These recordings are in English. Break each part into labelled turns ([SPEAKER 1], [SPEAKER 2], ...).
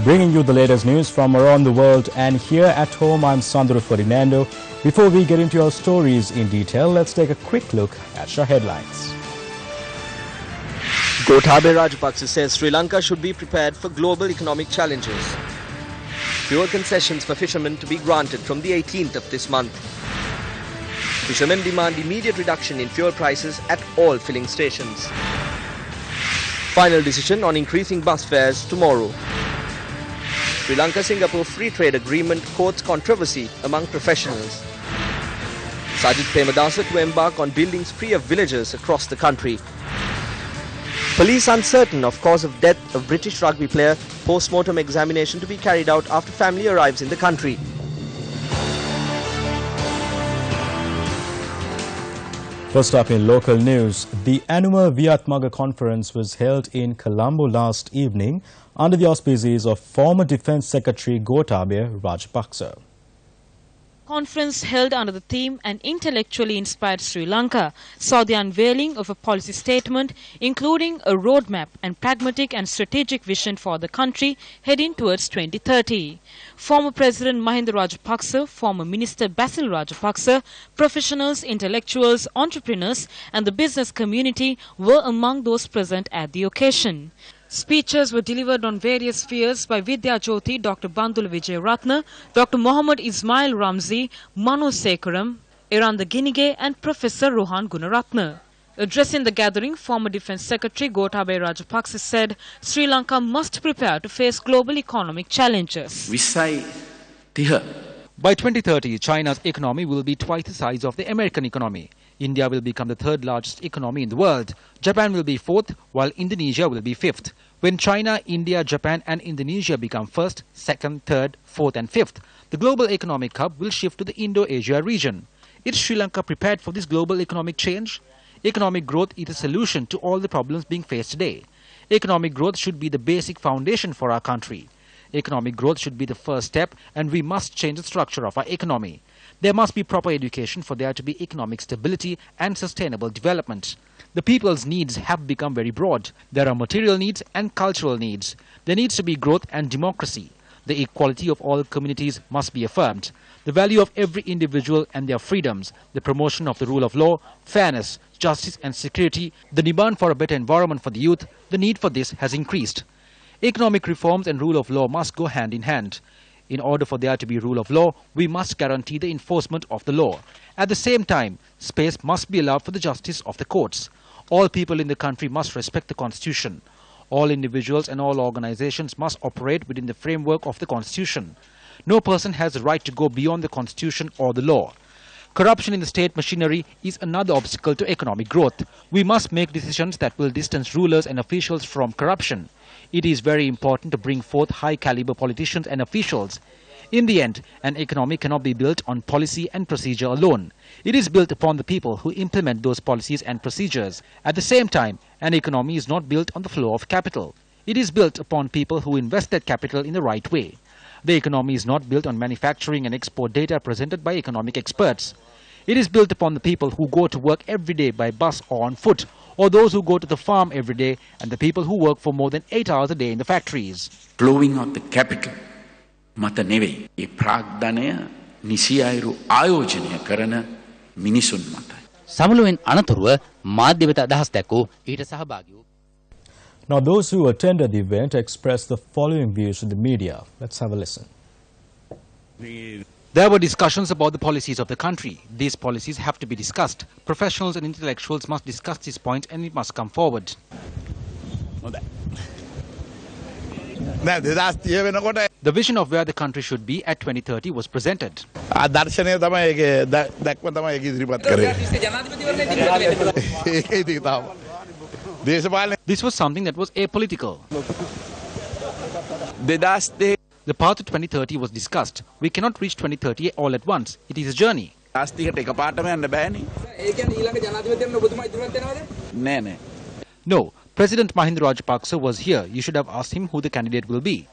[SPEAKER 1] bringing you the latest news from around the world, and here at home I'm Sandro Ferdinando. Before we get into our stories in detail, let's take a quick look at our headlines.
[SPEAKER 2] Gotabaya Rajapaksa says Sri Lanka should be prepared for global economic challenges. Fewer concessions for fishermen to be granted from the 18th of this month. Fishermen demand immediate reduction in fuel prices at all filling stations. Final decision on increasing bus fares tomorrow. Sri Lanka-Singapore Free Trade Agreement courts controversy among professionals. Sajid Premadasa to embark on building spree of villages across the country. Police uncertain of cause of death of British rugby player, post-mortem examination to be carried out after family arrives in the country.
[SPEAKER 1] First up in local news, the annual Viatmaga conference was held in Colombo last evening under the auspices of former Defence Secretary Gotabaya Rajapaksa.
[SPEAKER 3] Conference held under the theme An Intellectually Inspired Sri Lanka saw the unveiling of a policy statement including a roadmap and pragmatic and strategic vision for the country heading towards 2030. Former President Mahinda Rajapaksa, former Minister Basil Rajapaksa, professionals, intellectuals, entrepreneurs and the business community were among those present at the occasion. Speeches were delivered on various spheres by Vidya Jyoti, Dr. Bandula Vijayaratna, Dr. Mohammad Ismail Ramzi, Manu Sekaram, Iranda Ginige and Professor Rohan Gunaratna. Addressing the gathering, former Defence Secretary Gotabaya Rajapaksa said Sri Lanka must prepare to face global economic challenges.
[SPEAKER 4] By 2030, China's economy will be twice the size of the American economy. India will become the third largest economy in the world. Japan will be fourth, while Indonesia will be fifth. When China, India, Japan and Indonesia become first, second, third, fourth and fifth, the global economic hub will shift to the Indo-Asia region. Is Sri Lanka prepared for this global economic change? Economic growth is the solution to all the problems being faced today. Economic growth should be the basic foundation for our country. Economic growth should be the first step, and we must change the structure of our economy. There must be proper education for there to be economic stability and sustainable development. The people's needs have become very broad. There are material needs and cultural needs. There needs to be growth and democracy. The equality of all communities must be affirmed. The value of every individual and their freedoms, the promotion of the rule of law, fairness, justice and security, the demand for a better environment for the youth, the need for this has increased. Economic reforms and rule of law must go hand in hand. In order for there to be rule of law, we must guarantee the enforcement of the law. At the same time, space must be allowed for the justice of the courts. All people in the country must respect the Constitution. All individuals and all organizations must operate within the framework of the Constitution. No person has the right to go beyond the Constitution or the law. Corruption in the state machinery is another obstacle to economic growth. We must make decisions that will distance rulers and officials from corruption. It is very important to bring forth high-caliber politicians and officials. In the end, an economy cannot be built on policy and procedure alone. It is built upon the people who implement those policies and procedures. At the same time, an economy is not built on the flow of capital. It is built upon people who invest that capital in the right way. The economy is not built on manufacturing and export data presented by economic experts. It is built upon the people who go to work every day by bus or on foot, or those who go to the farm every day, and the people who work for more than 8 hours a day in the factories.
[SPEAKER 5] Flowing of the capital මත නෙවෙයි. ඒ ප්‍රාග්ධනය නිසි අයුරු ආයෝජනය කරන මිනිසුන් මතයි.
[SPEAKER 6] සමුළුවෙන් අනතුරුව මාධ්‍ය වෙත අදහස් දැක්වූ ඊට සහභාගී වූ.
[SPEAKER 1] Now those who attended the event expressed the following views to the media. Let's have a listen.
[SPEAKER 4] There were discussions about the policies of the country. These policies have to be discussed. Professionals and intellectuals must discuss these points and it must come forward. The vision of where the country should be at 2030 was presented. This was something that was apolitical. The path to 2030 was discussed. We cannot reach 2030 all at once. It is a journey. No, President Mahinda Rajapaksa was here. You should have asked him who the candidate will be.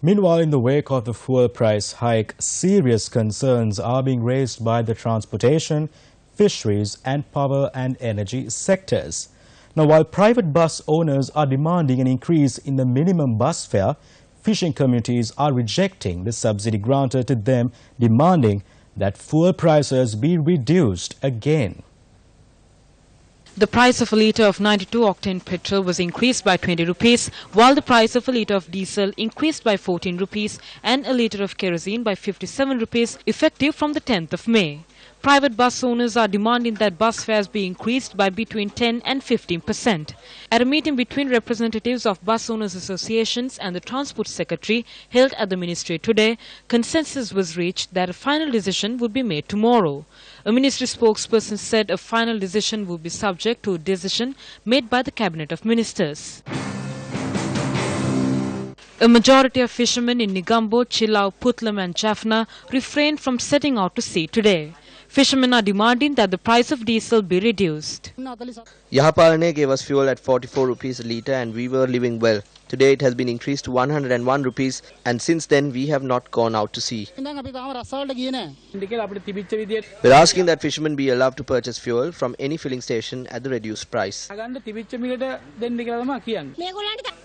[SPEAKER 1] Meanwhile, in the wake of the fuel price hike, serious concerns are being raised by the transportation, fisheries and power and energy sectors. Now, while private bus owners are demanding an increase in the minimum bus fare, fishing communities are rejecting the subsidy granted to them, demanding that fuel prices be reduced again.
[SPEAKER 3] The price of a litre of 92-octane petrol was increased by 20 rupees, while the price of a litre of diesel increased by 14 rupees and a litre of kerosene by 57 rupees, effective from the 10th of May. Private bus owners are demanding that bus fares be increased by between 10 and 15%. At a meeting between representatives of bus owners associations and the Transport Secretary held at the Ministry today, consensus was reached that a final decision would be made tomorrow. A Ministry spokesperson said a final decision would be subject to a decision made by the Cabinet of Ministers. A majority of fishermen in Negombo, Chilau, Putlam and Jaffna refrained from setting out to sea today. Fishermen are demanding that the price of diesel be reduced.
[SPEAKER 2] Yahapalane gave us fuel at 44 rupees a litre and we were living well. Today it has been increased to 101 rupees and since then we have not gone out to sea. We're asking that fishermen be allowed to purchase fuel from any filling station at the reduced price.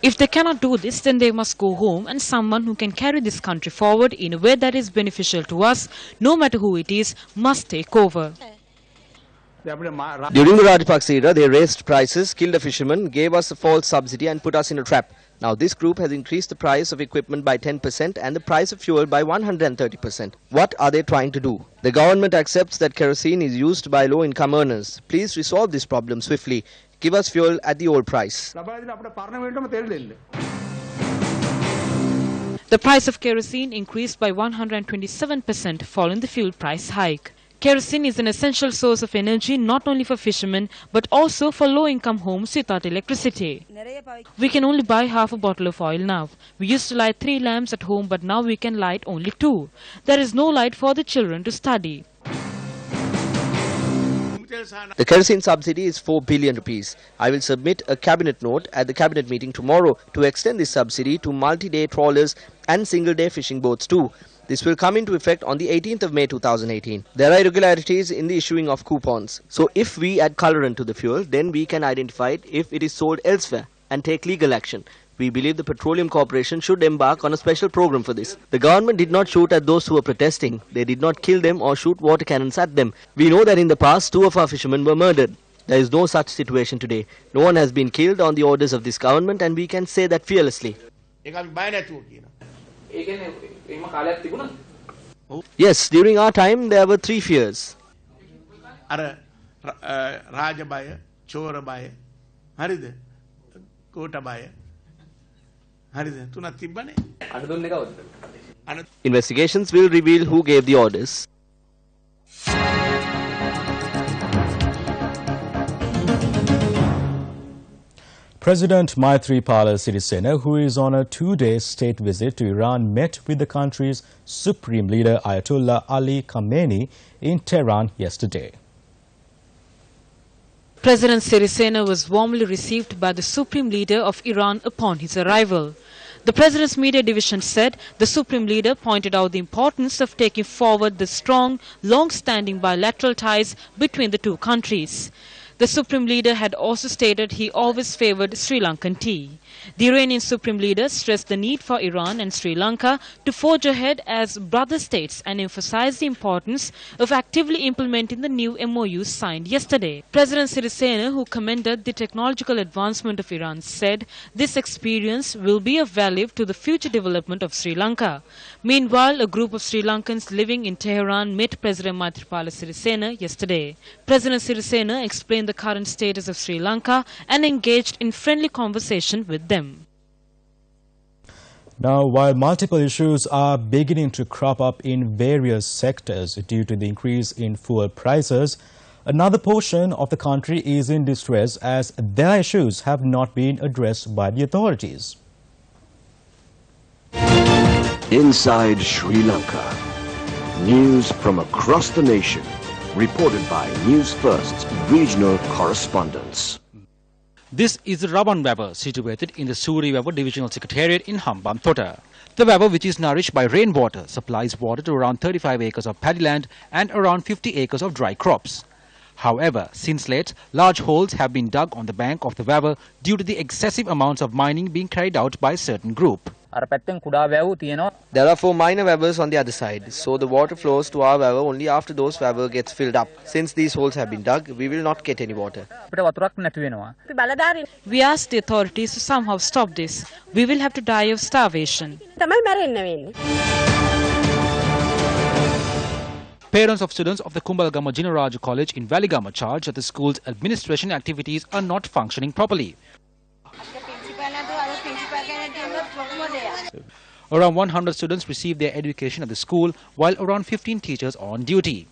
[SPEAKER 3] If they cannot do this, then they must go home, and someone who can carry this country forward in a way that is beneficial to us, no matter who it is, must take over.
[SPEAKER 2] During the Rajapaksa era, they raised prices, killed a fisherman, gave us a false subsidy and put us in a trap. Now this group has increased the price of equipment by 10% and the price of fuel by 130%. What are they trying to do? The government accepts that kerosene is used by low-income earners. Please resolve this problem swiftly. Give us fuel at the old price.
[SPEAKER 3] The price of kerosene increased by 127% following the fuel price hike. Kerosene is an essential source of energy not only for fishermen but also for low-income homes without electricity. We can only buy half a bottle of oil now. We used to light 3 lamps at home but now we can light only 2. There is no light for the children to study.
[SPEAKER 2] The kerosene subsidy is 4 billion rupees. I will submit a cabinet note at the cabinet meeting tomorrow to extend this subsidy to multi-day trawlers and single-day fishing boats too. This will come into effect on the 18th of May 2018. There are irregularities in the issuing of coupons. So if we add colorant to the fuel, then we can identify it if it is sold elsewhere and take legal action. We believe the Petroleum Corporation should embark on a special program for this. The government did not shoot at those who were protesting. They did not kill them or shoot water cannons at them. We know that in the past 2 of our fishermen were murdered. There is no such situation today. No one has been killed on the orders of this government and we can say that fearlessly. Yes, during our time there were 3 fears. Investigations will reveal who gave the orders.
[SPEAKER 1] President Maithripala Sirisena, who is on a 2-day state visit to Iran, met with the country's supreme leader Ayatollah Ali Khamenei in Tehran yesterday.
[SPEAKER 3] President Sirisena was warmly received by the supreme leader of Iran upon his arrival. The President's media division said the Supreme Leader pointed out the importance of taking forward the strong, long-standing bilateral ties between the two countries. The Supreme Leader had also stated he always favoured Sri Lankan tea. The Iranian Supreme Leader stressed the need for Iran and Sri Lanka to forge ahead as brother states and emphasized the importance of actively implementing the new MOUs signed yesterday. President Sirisena, who commended the technological advancement of Iran, said this experience will be of value to the future development of Sri Lanka. Meanwhile, a group of Sri Lankans living in Tehran met President Maithripala Sirisena yesterday. President Sirisena explained the current status of Sri Lanka and engaged in friendly conversation with them.
[SPEAKER 1] Now, while multiple issues are beginning to crop up in various sectors due to the increase in fuel prices, another portion of the country is in distress as their issues have not been addressed by the authorities.
[SPEAKER 7] Inside Sri Lanka, news from across the nation, reported by Newsfirst's regional correspondents.
[SPEAKER 4] This is the Raban Weber, situated in the Suri Weber Divisional Secretariat in Hambantota. The Weber, which is nourished by rainwater, supplies water to around 35 acres of paddy land and around 50 acres of dry crops. However, since late, large holes have been dug on the bank of the Vaver due to the excessive amounts of mining being carried out by a certain group.
[SPEAKER 2] There are 4 minor Wavers on the other side, so the water flows to our Waver only after those Waver gets filled up. Since these holes have been dug, we will not get any water.
[SPEAKER 3] We ask the authorities to somehow stop this. We will have to die of starvation.
[SPEAKER 4] Parents of students of the Kumbalgama Jinaraj College in Valigama charge that the school's administration activities are not functioning properly. Around 100 students receive their education at the school, while around 15 teachers are on duty.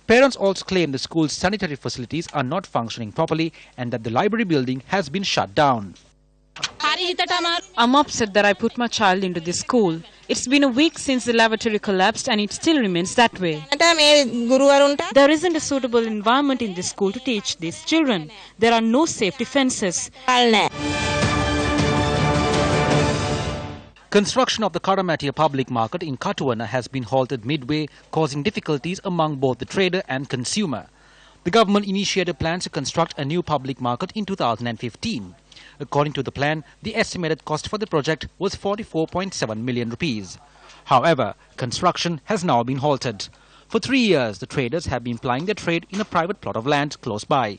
[SPEAKER 4] Parents also claim the school's sanitary facilities are not functioning properly and that the library building has been shut down.
[SPEAKER 3] I'm upset that I put my child into this school. It's been a week since the lavatory collapsed and it still remains that way. There isn't a suitable environment in this school to teach these children. There are no safety fences.
[SPEAKER 4] Construction of the Karamatia public market in Katuwana has been halted midway, causing difficulties among both the trader and consumer. The government initiated plans to construct a new public market in 2015. According to the plan, the estimated cost for the project was 44.7 million rupees. However, construction has now been halted. For 3 years, the traders have been plying their trade in a private plot of land close by.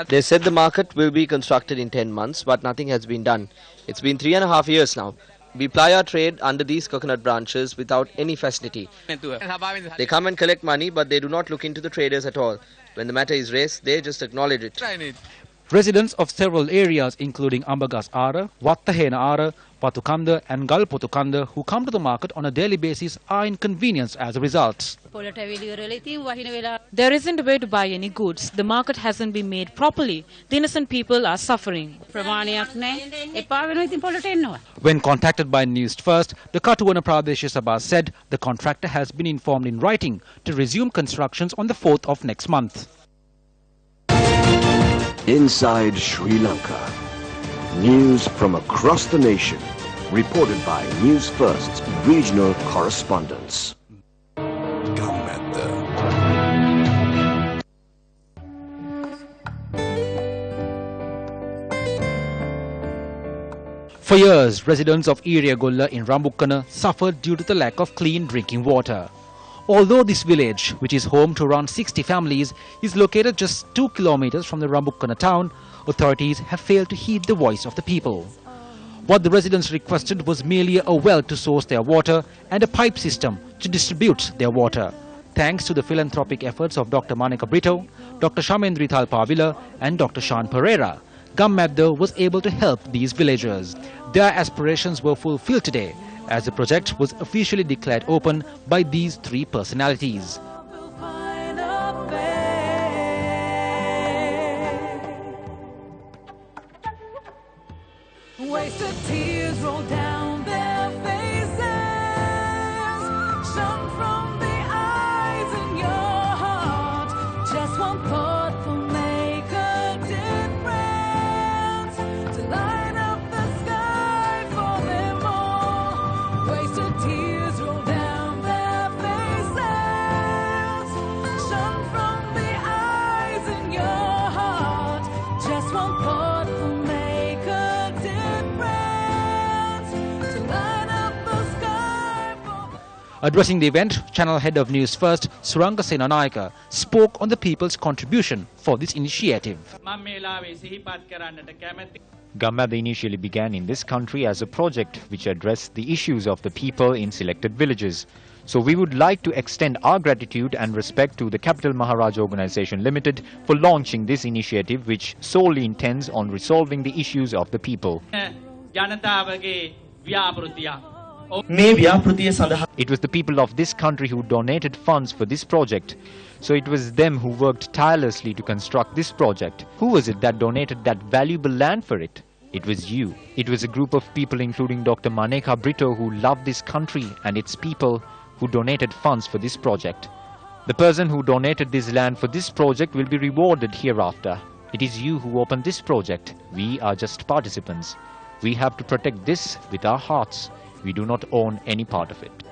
[SPEAKER 2] They said the market will be constructed in 10 months, but nothing has been done. It's been 3.5 years now. We ply our trade under these coconut branches without any facility. They come and collect money, but they do not look into the traders at all. When the matter is raised, they just acknowledge it.
[SPEAKER 4] Residents of several areas including Ambagas Ara, Wattahena Ara, Patukanda and Galpotukanda who come to the market on a daily basis are inconvenienced as a result.
[SPEAKER 3] There isn't a way to buy any goods. The market hasn't been made properly. The innocent people are suffering.
[SPEAKER 4] When contacted by Newsfirst, the Katuwana Pradesh Sabha said the contractor has been informed in writing to resume constructions on the 4th of next month.
[SPEAKER 7] Inside Sri Lanka. News from across the nation. Reported by Newsfirst's regional correspondents.
[SPEAKER 4] For years, residents of Iriagolla in Rambukkana suffered due to the lack of clean drinking water. Although this village, which is home to around 60 families, is located just 2 kilometers from the Rambukkana town, authorities have failed to heed the voice of the people. What the residents requested was merely a well to source their water and a pipe system to distribute their water. Thanks to the philanthropic efforts of Dr. Manika Brito, Dr. Shamendri Thalpavila and Dr. Shan Pereira, Gammabdo was able to help these villagers. Their aspirations were fulfilled today, as the project was officially declared open by these 3 personalities.
[SPEAKER 8] Wasted tears roll down their faces, shone from the eyes in your heart. Just one thought will make a difference, to light up the sky for them all. Wasted tears roll down their faces, shone from the eyes in your heart. Just one thought will make a
[SPEAKER 4] Addressing the event, channel head of Newsfirst, Suranga Senanayaka, spoke on the people's contribution for this initiative.
[SPEAKER 9] Gammabdo initially began in this country as a project which addressed the issues of the people in selected villages. So we would like to extend our gratitude and respect to the Capital Maharaj Organization Limited for launching this initiative which solely intends on resolving the issues of the people. It was the people of this country who donated funds for this project. So it was them who worked tirelessly to construct this project. Who was it that donated that valuable land for it? It was you. It was a group of people including Dr. Maneka Brito who loved this country and its people who donated funds for this project. The person who donated this land for this project will be rewarded hereafter. It is you who opened this project. We are just participants. We have to protect this with our hearts. We do not own any part of it.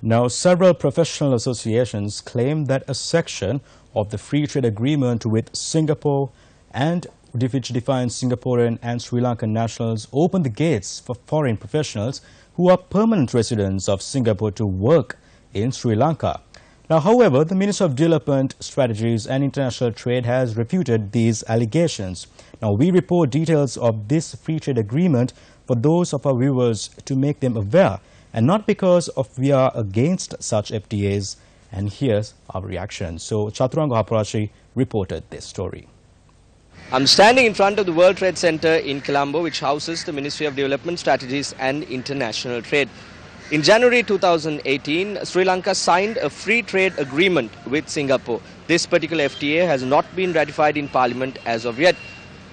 [SPEAKER 1] Now, several professional associations claim that a section of the free trade agreement with Singapore and which defines Singaporean and Sri Lankan nationals open the gates for foreign professionals who are permanent residents of Singapore to work in Sri Lanka. Now, however, the Minister of Development, Strategies and International Trade has refuted these allegations. Now, we report details of this free trade agreement for those of our viewers to make them aware, and not because we are against such FTAs. And here's our reaction. So, Chaturanga Haparashi reported this story.
[SPEAKER 2] I'm standing in front of the World Trade Center in Colombo, which houses the Ministry of Development, Strategies and International Trade. In January 2018, Sri Lanka signed a free trade agreement with Singapore. This particular FTA has not been ratified in Parliament as of yet.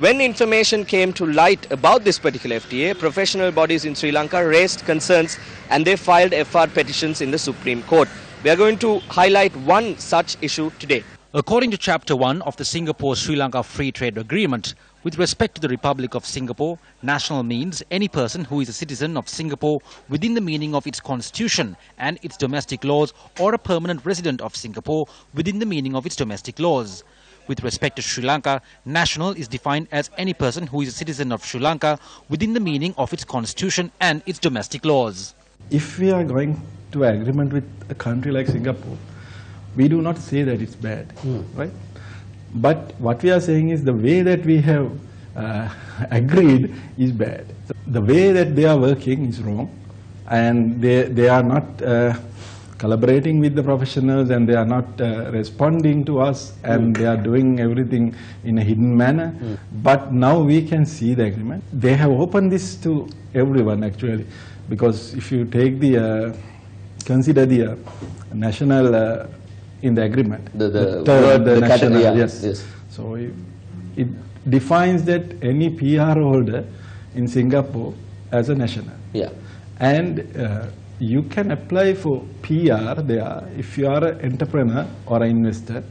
[SPEAKER 2] When information came to light about this particular FTA, professional bodies in Sri Lanka raised concerns and they filed FR petitions in the Supreme Court. We are going to highlight one such issue today.
[SPEAKER 4] According to Chapter 1 of the Singapore-Sri Lanka Free Trade Agreement, with respect to the Republic of Singapore, national means any person who is a citizen of Singapore within the meaning of its constitution and its domestic laws, or a permanent resident of Singapore within the meaning of its domestic laws. With respect to Sri Lanka, national is defined as any person who is a citizen of Sri Lanka within the meaning of its constitution and its domestic laws.
[SPEAKER 10] If we are going to an agreement with a country like Singapore, we do not say that it's bad, right? But what we are saying is the way that we have agreed is bad. The way that they are working is wrong, and they are not collaborating with the professionals, and they are not responding to us, and they are doing everything in a hidden manner. But now we can see the agreement. They have opened this to everyone actually, because if you take the consider the national in the agreement, the national, yes. So it defines that any PR holder in Singapore as a national.
[SPEAKER 11] Yeah.
[SPEAKER 10] And you can apply for PR there if you are an entrepreneur or an investor.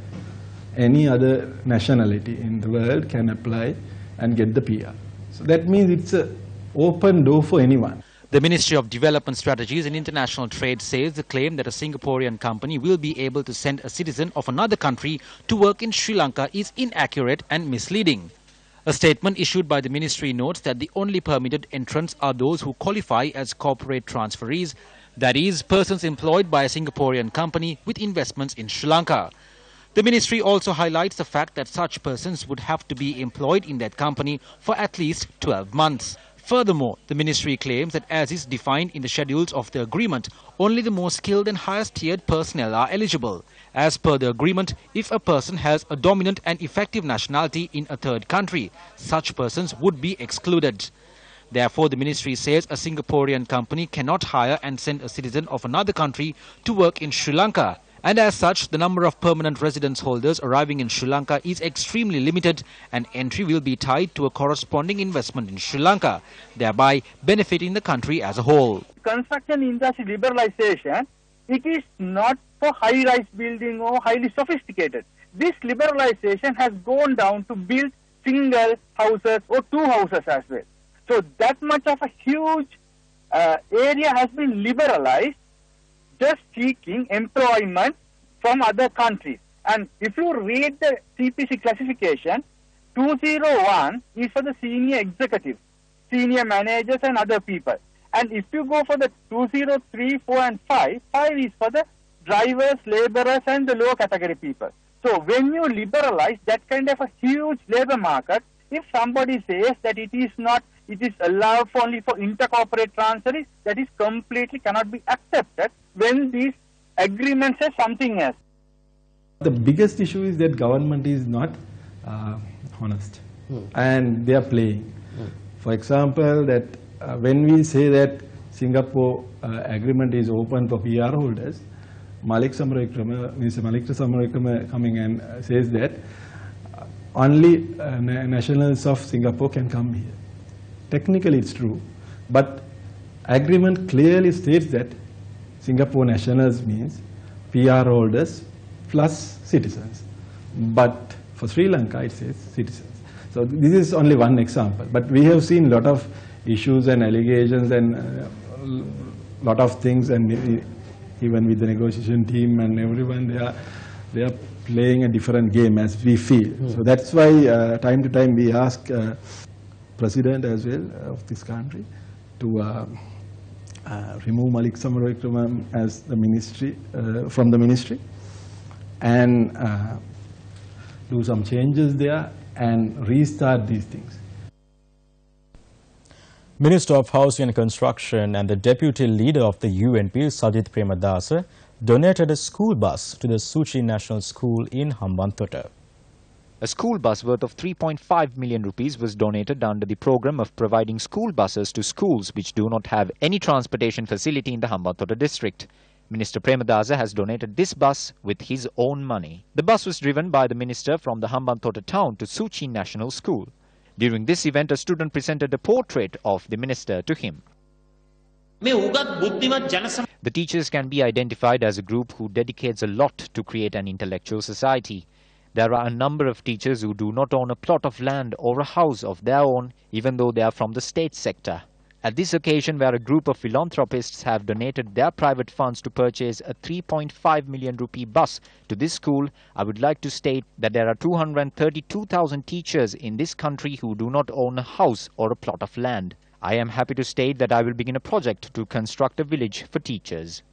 [SPEAKER 10] Any other nationality in the world can apply and get the PR. So that means it's an open door for anyone.
[SPEAKER 4] The Ministry of Development Strategies and International Trade says the claim that a Singaporean company will be able to send a citizen of another country to work in Sri Lanka is inaccurate and misleading. A statement issued by the ministry notes that the only permitted entrants are those who qualify as corporate transferees, that is, persons employed by a Singaporean company with investments in Sri Lanka. The ministry also highlights the fact that such persons would have to be employed in that company for at least 12 months. Furthermore, the ministry claims that as is defined in the schedules of the agreement, only the most skilled and highest tiered personnel are eligible. As per the agreement, if a person has a dominant and effective nationality in a third country, such persons would be excluded. Therefore, the ministry says a Singaporean company cannot hire and send a citizen of another country to work in Sri Lanka. And as such, the number of permanent residence holders arriving in Sri Lanka is extremely limited, and entry will be tied to a corresponding investment in Sri Lanka, thereby benefiting the country as a whole.
[SPEAKER 12] Construction industry liberalization, it is not for high-rise building or highly sophisticated. This liberalization has gone down to build single houses or two houses as well. So that much of a huge area has been liberalized, just seeking employment from other countries. And if you read the CPC classification, 201 is for the senior executives, senior managers and other people. And if you go for the 203, 4 and 5, 5 is for the drivers, laborers and the low category people. So when you liberalize that kind of a huge labor market, if somebody says that it is not, it is allowed only for intercorporate transfers, that is completely cannot be accepted when this agreement says something else.
[SPEAKER 10] The biggest issue is that government is not honest and they are playing. For example, that when we say that Singapore agreement is open for PR holders, Minister Malik Samaravikrama coming and says that only nationals of Singapore can come here. Technically it's true, but agreement clearly states that Singapore nationals means PR holders plus citizens. But for Sri Lanka it says citizens. So this is only one example. But we have seen a lot of issues and allegations and lot of things and even with the negotiation team and everyone, they are playing a different game as we feel. So that's why time to time we ask President as well of this country to remove Malik Samarawickrama as the ministry from the ministry and do some changes there and restart these things.
[SPEAKER 1] Minister of Housing and Construction and the Deputy Leader of the UNP, Sajith Premadasa, donated a school bus to the Suchi National School in Hambantota.
[SPEAKER 9] A school bus worth of 3.5 million rupees was donated under the program of providing school buses to schools which do not have any transportation facility in the Hambantota district. Minister Premadasa has donated this bus with his own money. The bus was driven by the minister from the Hambantota town to Suchi National School. During this event, a student presented a portrait of the minister to him. The teachers can be identified as a group who dedicates a lot to create an intellectual society. There are a number of teachers who do not own a plot of land or a house of their own, even though they are from the state sector. At this occasion, where a group of philanthropists have donated their private funds to purchase a 3.5 million rupee bus to this school, I would like to state that there are 232,000 teachers in this country who do not own a house or a plot of land. I am happy to state that I will begin a project to construct a village for teachers.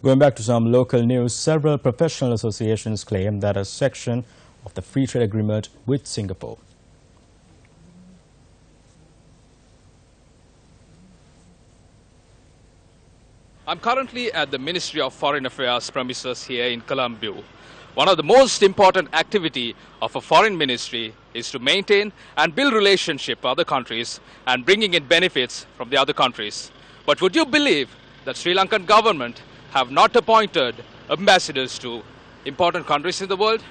[SPEAKER 1] Going back to some local news, several professional associations claim that a section of the free trade agreement with Singapore
[SPEAKER 11] I'm currently at the Ministry of Foreign Affairs premises here in Colombo. One of the most important activity of a foreign ministry is to maintain and build relationship with other countries and bringing in benefits from the other countries. But would you believe that Sri Lankan government have not appointed ambassadors to important countries in the world?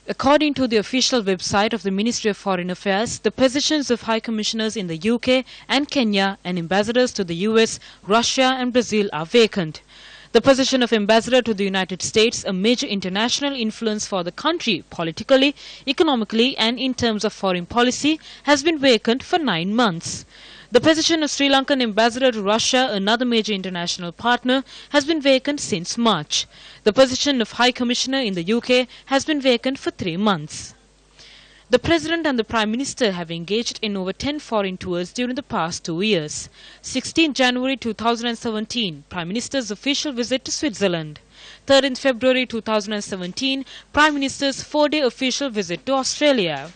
[SPEAKER 3] According to the official website of the Ministry of Foreign Affairs, the positions of High Commissioners in the UK and Kenya and ambassadors to the US, Russia and Brazil are vacant. The position of ambassador to the United States, a major international influence for the country politically, economically and in terms of foreign policy, has been vacant for 9 months. The position of Sri Lankan ambassador to Russia, another major international partner, has been vacant since March. The position of High Commissioner in the UK has been vacant for 3 months. The President and the Prime Minister have engaged in over 10 foreign tours during the past 2 years. 16 January 2017, Prime Minister's official visit to Switzerland. 13 February 2017, Prime Minister's 4-day official visit to Australia.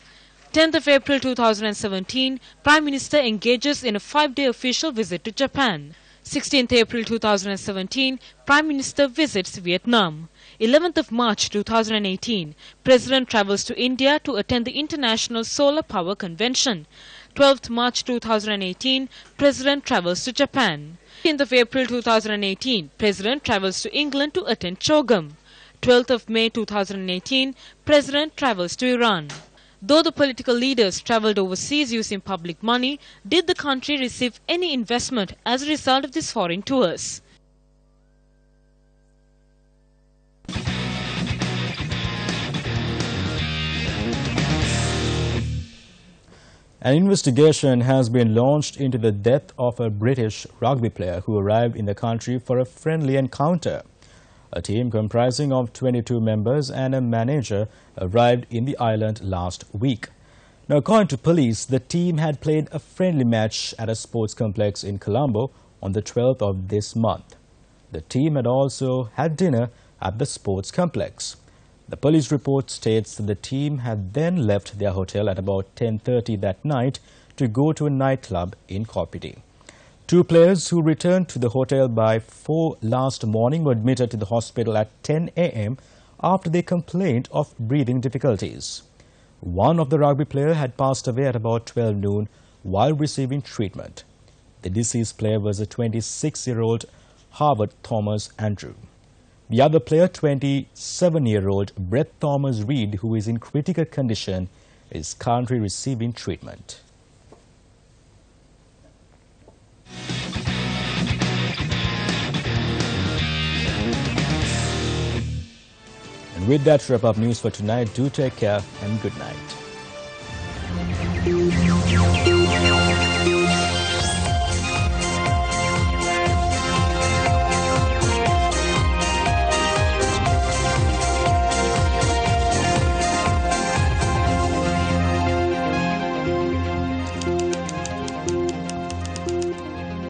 [SPEAKER 3] 10th of April 2017, Prime Minister engages in a 5-day official visit to Japan. 16th April 2017, Prime Minister visits Vietnam. 11th of March 2018, President travels to India to attend the International Solar Power Convention. 12th March 2018, President travels to Japan. 15th of April 2018, President travels to England to attend CHOGM. 12th of May 2018, President travels to Iran. Though the political leaders travelled overseas using public money, did the country receive any investment as a result of these foreign tours?
[SPEAKER 1] An investigation has been launched into the death of a British rugby player who arrived in the country for a friendly encounter. A team comprising of 22 members and a manager arrived in the island last week. Now, according to police, the team had played a friendly match at a sports complex in Colombo on the 12th of this month. The team had also had dinner at the sports complex. The police report states that the team had then left their hotel at about 10:30 that night to go to a nightclub in Korpiti. 2 players who returned to the hotel by 4 last morning were admitted to the hospital at 10 a.m. after they complained of breathing difficulties. One of the rugby players had passed away at about 12 noon while receiving treatment. The deceased player was a 26-year-old Harvard Thomas Andrew. The other player, 27-year-old Brett Thomas Reed, who is in critical condition, is currently receiving treatment. And with that, wrap up news for tonight. Do take care and good night.